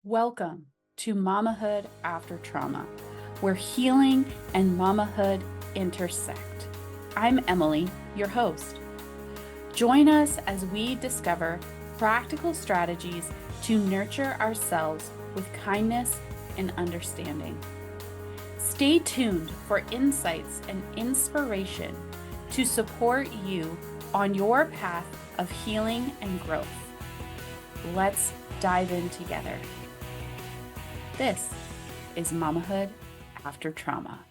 Welcome to Mamahood After Trauma, where healing and mamahood intersect. I'm Emily, your host. Join us as we discover practical strategies to nurture ourselves with kindness and understanding. Stay tuned for insights and inspiration to support you on your path of healing and growth. Let's dive in together. This is Mamahood After Trauma.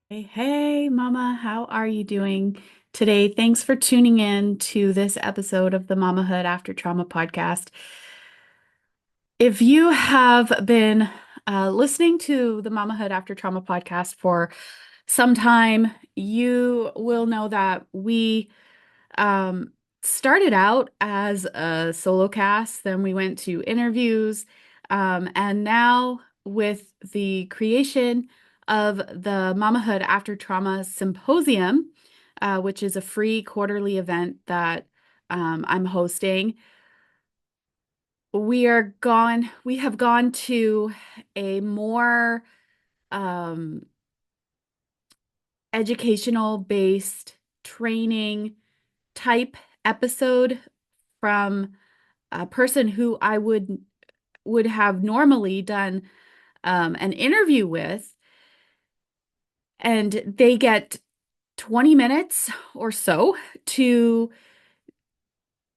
Hey, Mama, how are you doing today? Thanks for tuning in to this episode of the Mamahood After Trauma podcast. If you have been listening to the Mamahood After Trauma podcast for some time, you will know that we started out as a solo cast, then we went to interviews, and now with the creation of the Mamahood After Trauma Symposium, which is a free quarterly event that I'm hosting, we have gone to a more educational based training type episode from a person who I would have normally done an interview with, and they get 20 minutes or so to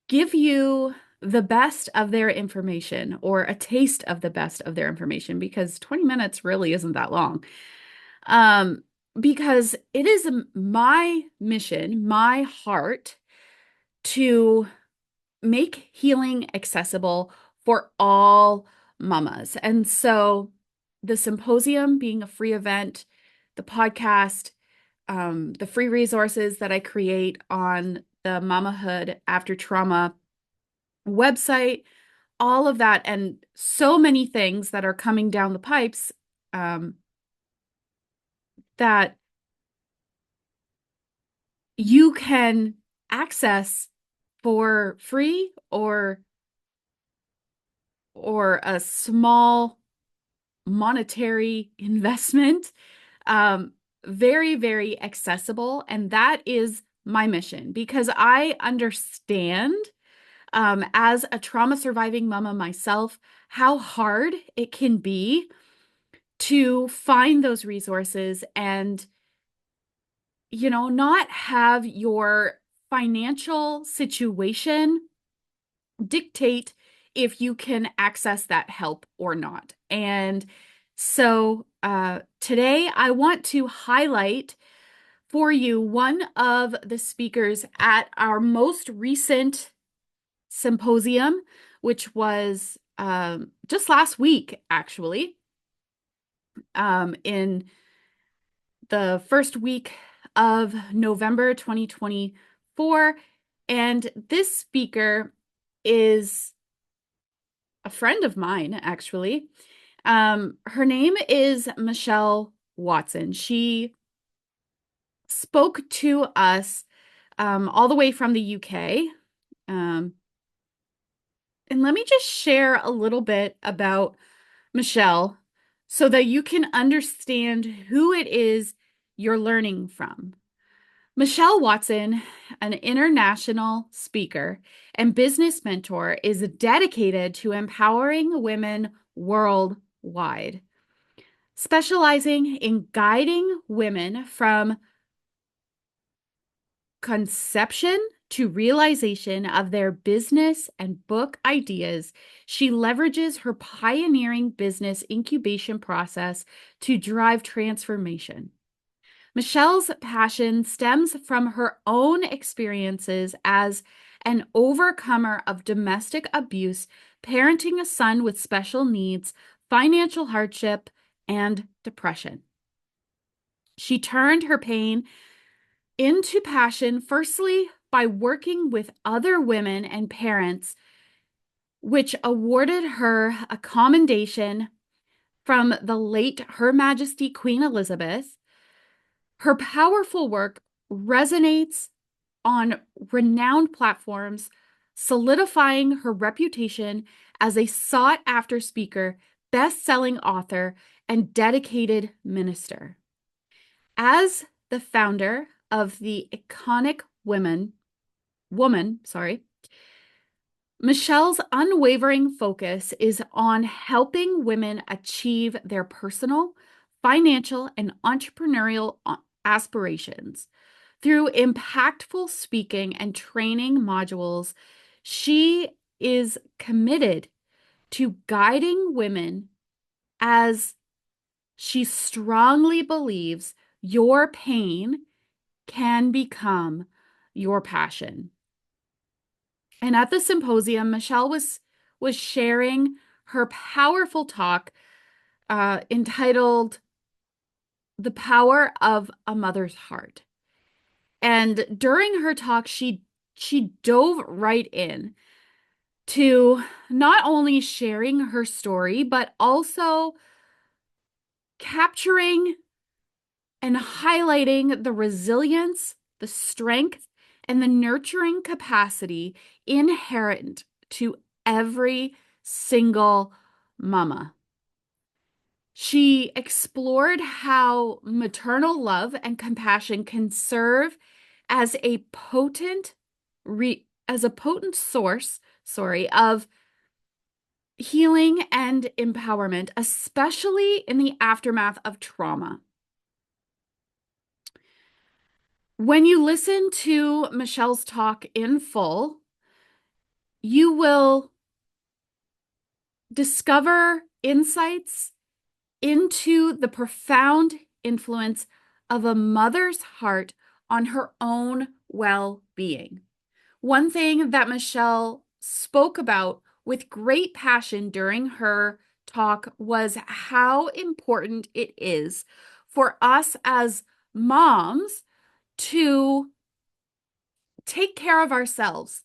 give you the best of their information, or a taste of the best of their information, because 20 minutes really isn't that long. Because it is my mission, my heart, to make healing accessible for all mamas. And so the symposium being a free event, the podcast, the free resources that I create on the Mamahood After Trauma website, all of that, and so many things that are coming down the pipes that you can access for free or a small monetary investment, very, very accessible. And that is my mission, because I understand, as a trauma surviving mama myself, how hard it can be to find those resources and, not have your financial situation dictate if you can access that help or not. And so today I want to highlight for you one of the speakers at our most recent symposium, which was just last week, actually, in the first week of November 2024. And this speaker is a friend of mine, actually. Her name is Michelle Watson. She spoke to us all the way from the UK. And let me just share a little bit about Michelle so that you can understand who it is you're learning from. Michelle Watson, an international speaker and business mentor, is dedicated to empowering women worldwide, specializing in guiding women from conception to realization of their business and book ideas. She leverages her pioneering business incubation process to drive transformation. Michelle's passion stems from her own experiences as an overcomer of domestic abuse, parenting a son with special needs, financial hardship, and depression. She turned her pain into passion, firstly by working with other women and parents, which awarded her a commendation from the late Her Majesty Queen Elizabeth. Her powerful work resonates on renowned platforms, solidifying her reputation as a sought-after speaker, best-selling author, and dedicated minister. As the founder of the iconic woman, Michelle's unwavering focus is on helping women achieve their personal, financial, and entrepreneurial aspirations. Through impactful speaking and training modules, she is committed to guiding women as she strongly believes your pain can become your passion. And at the symposium, Michelle was sharing her powerful talk entitled "The Power of a Mother's Heart." And during her talk, she dove right in to not only sharing her story, but also capturing and highlighting the resilience, the strength, and the nurturing capacity inherent to every single mama. She explored how maternal love and compassion can serve as a potent source, of healing and empowerment, especially in the aftermath of trauma. When you listen to Michelle's talk in full, you will discover insights into the profound influence of a mother's heart on her own well-being. One thing that Michelle spoke about with great passion during her talk was how important it is for us as moms to take care of ourselves.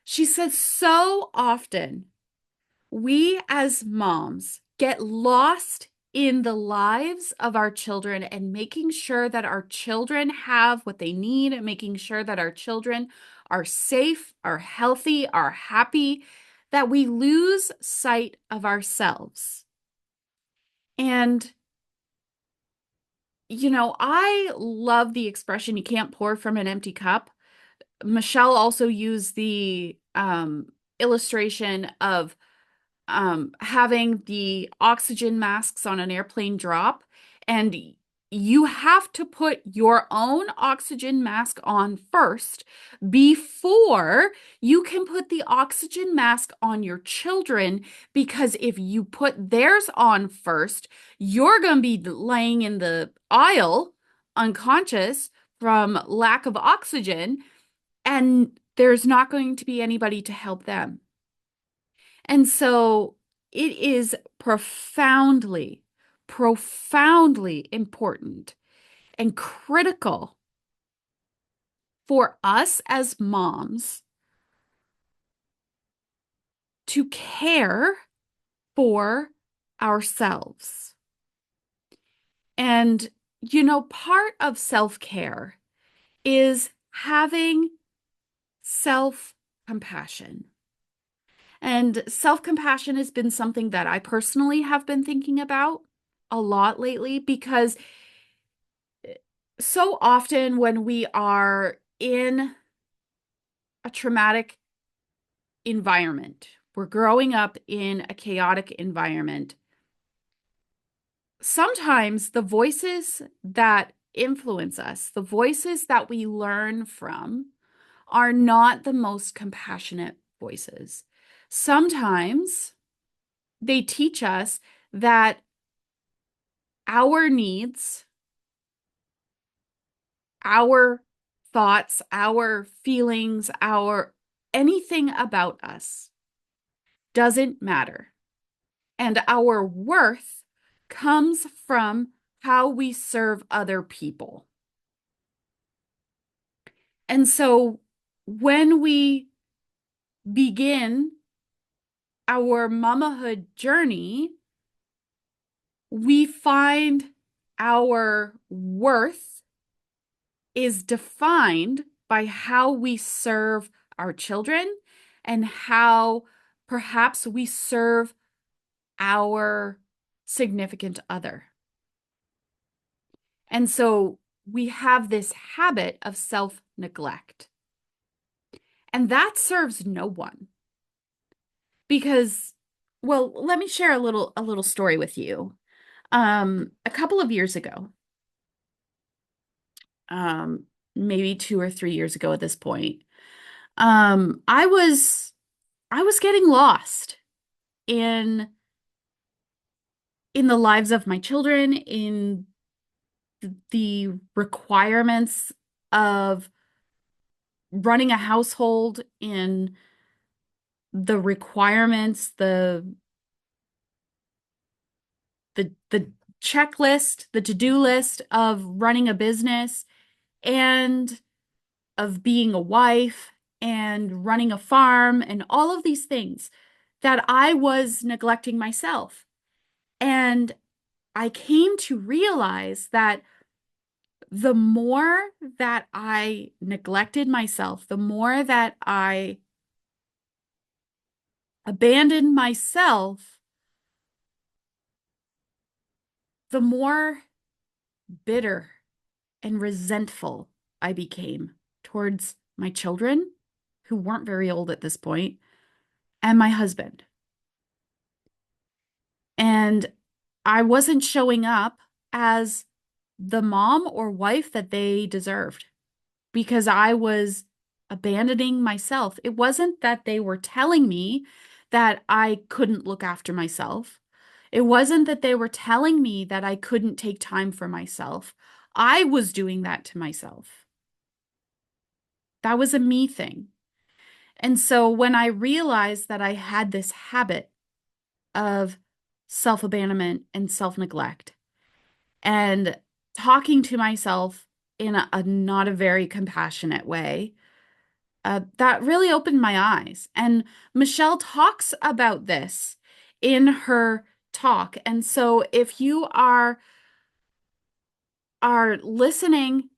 She says so often we as moms get lost in the lives of our children and making sure that our children have what they need and making sure that our children are safe, are healthy, are happy, that we lose sight of ourselves. And, I love the expression, you can't pour from an empty cup. Michelle also used the illustration of having the oxygen masks on an airplane drop, and you have to put your own oxygen mask on first before you can put the oxygen mask on your children, because if you put theirs on first, you're going to be laying in the aisle unconscious from lack of oxygen, and there's not going to be anybody to help them. And so it is profoundly, profoundly important and critical for us as moms to care for ourselves. And, part of self-care is having self-compassion. And self-compassion has been something that I personally have been thinking about a lot lately, because so often when we are in a traumatic environment, we're growing up in a chaotic environment, sometimes the voices that influence us, the voices that we learn from, are not the most compassionate voices. Sometimes they teach us that our needs, our thoughts, our feelings, anything about us doesn't matter. And our worth comes from how we serve other people. And so when we begin our mamahood journey, we find our worth is defined by how we serve our children and how perhaps we serve our significant other. And so we have this habit of self-neglect. And that serves no one because, well, let me share a little story with you. A couple of years ago, um, maybe 2 or 3 years ago at this point, I was getting lost in the lives of my children, in the requirements of running a household, in the requirements, the checklist, the to-do list of running a business and of being a wife and running a farm and all of these things that I was neglecting myself. And I came to realize that the more that I neglected myself, the more that I abandoned myself, the more bitter and resentful I became towards my children, who weren't very old at this point, and my husband. And I wasn't showing up as the mom or wife that they deserved because I was abandoning myself. It wasn't that they were telling me that I couldn't look after myself. It wasn't that they were telling me that I couldn't take time for myself. I was doing that to myself. That was a me thing. And so when I realized that I had this habit of self-abandonment and self-neglect and talking to myself in a not a very compassionate way, that really opened my eyes. And Michelle talks about this in her talk. And so if you are listening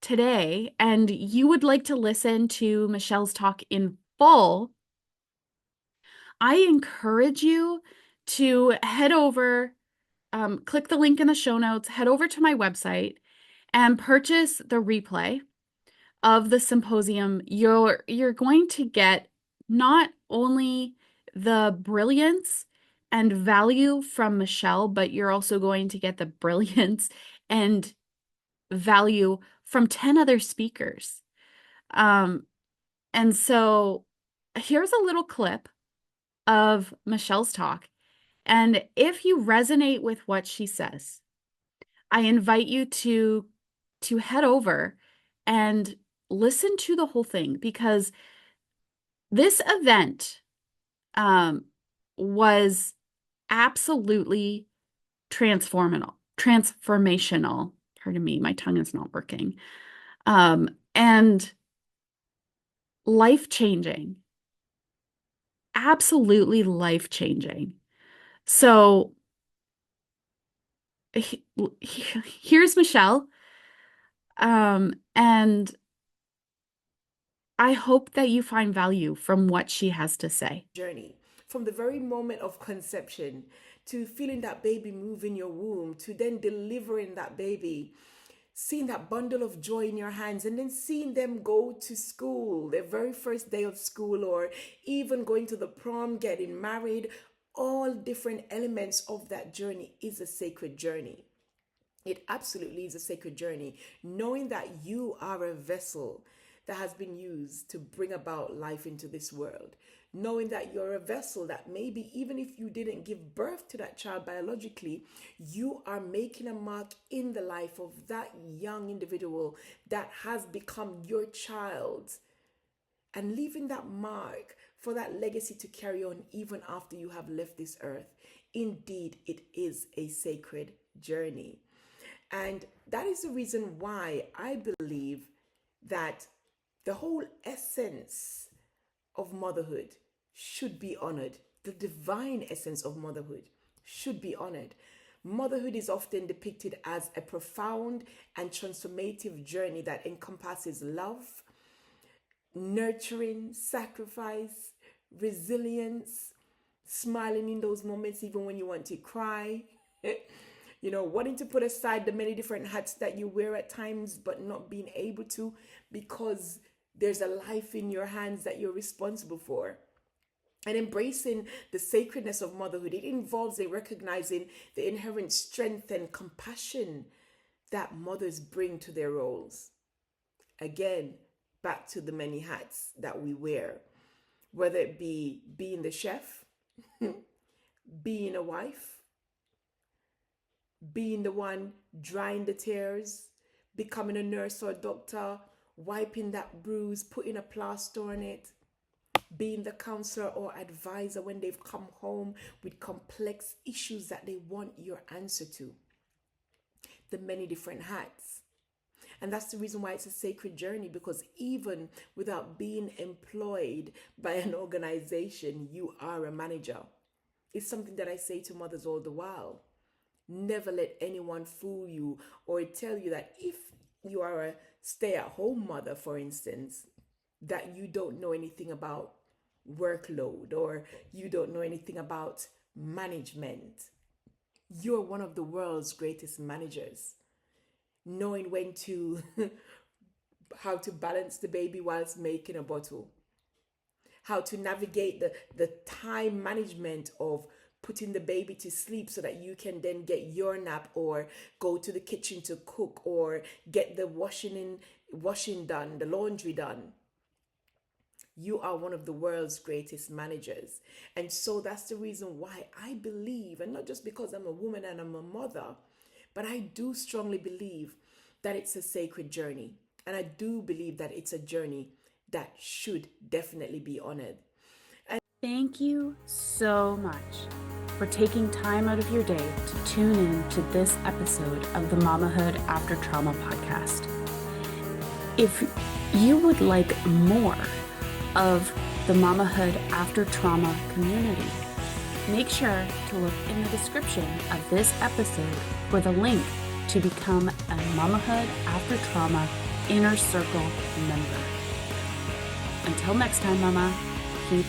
today and you would like to listen to Michelle's talk in full, I encourage you to head over, click the link in the show notes, head over to my website and purchase the replay of the symposium. You're going to get not only the brilliance and value from Michelle, but you're also going to get the brilliance and value from 10 other speakers. Um, and so here's a little clip of Michelle's talk. And if you resonate with what she says, I invite you to head over and listen to the whole thing because this event was absolutely transformational. Pardon me, my tongue is not working. And life-changing, absolutely life-changing. So here's Michelle. And I hope that you find value from what she has to say. Journey from the very moment of conception to feeling that baby move in your womb to then delivering that baby, seeing that bundle of joy in your hands, and then seeing them go to school, their very first day of school, or even going to the prom, getting married. All different elements of that journey is a sacred journey. It absolutely is a sacred journey, knowing that you are a vessel that has been used to bring about life into this world. Knowing that you're a vessel that maybe even if you didn't give birth to that child biologically, you are making a mark in the life of that young individual that has become your child, and leaving that mark for that legacy to carry on even after you have left this earth. Indeed, it is a sacred journey. And that is the reason why I believe that the whole essence of motherhood should be honored. The divine essence of motherhood should be honored. Motherhood is often depicted as a profound and transformative journey that encompasses love, nurturing, sacrifice, resilience, smiling in those moments, even when you want to cry. Wanting to put aside the many different hats that you wear at times, but not being able to because there's a life in your hands that you're responsible for. And embracing the sacredness of motherhood, it involves a recognizing the inherent strength and compassion that mothers bring to their roles. Again, back to the many hats that we wear, whether it be being the chef, being a wife, being the one drying the tears, becoming a nurse or doctor, wiping that bruise, putting a plaster on it, being the counselor or advisor when they've come home with complex issues that they want your answer to. The many different hats. And that's the reason why it's a sacred journey, because even without being employed by an organization, you are a manager. It's something that I say to mothers all the while. Never let anyone fool you or tell you that if you are a stay-at-home mother, for instance, that you don't know anything about workload or you don't know anything about management. You're one of the world's greatest managers. Knowing when to how to balance the baby whilst making a bottle, how to navigate the time management of putting the baby to sleep so that you can then get your nap or go to the kitchen to cook or get the washing done, the laundry done. You are one of the world's greatest managers. And so that's the reason why I believe, and not just because I'm a woman and I'm a mother, but I do strongly believe that it's a sacred journey. And I do believe that it's a journey that should definitely be honored. Thank you so much for taking time out of your day to tune in to this episode of the Mamahood After Trauma podcast. If you would like more of the Mamahood After Trauma community, make sure to look in the description of this episode for the link to become a Mamahood After Trauma Inner Circle member. Until next time, Mama, keep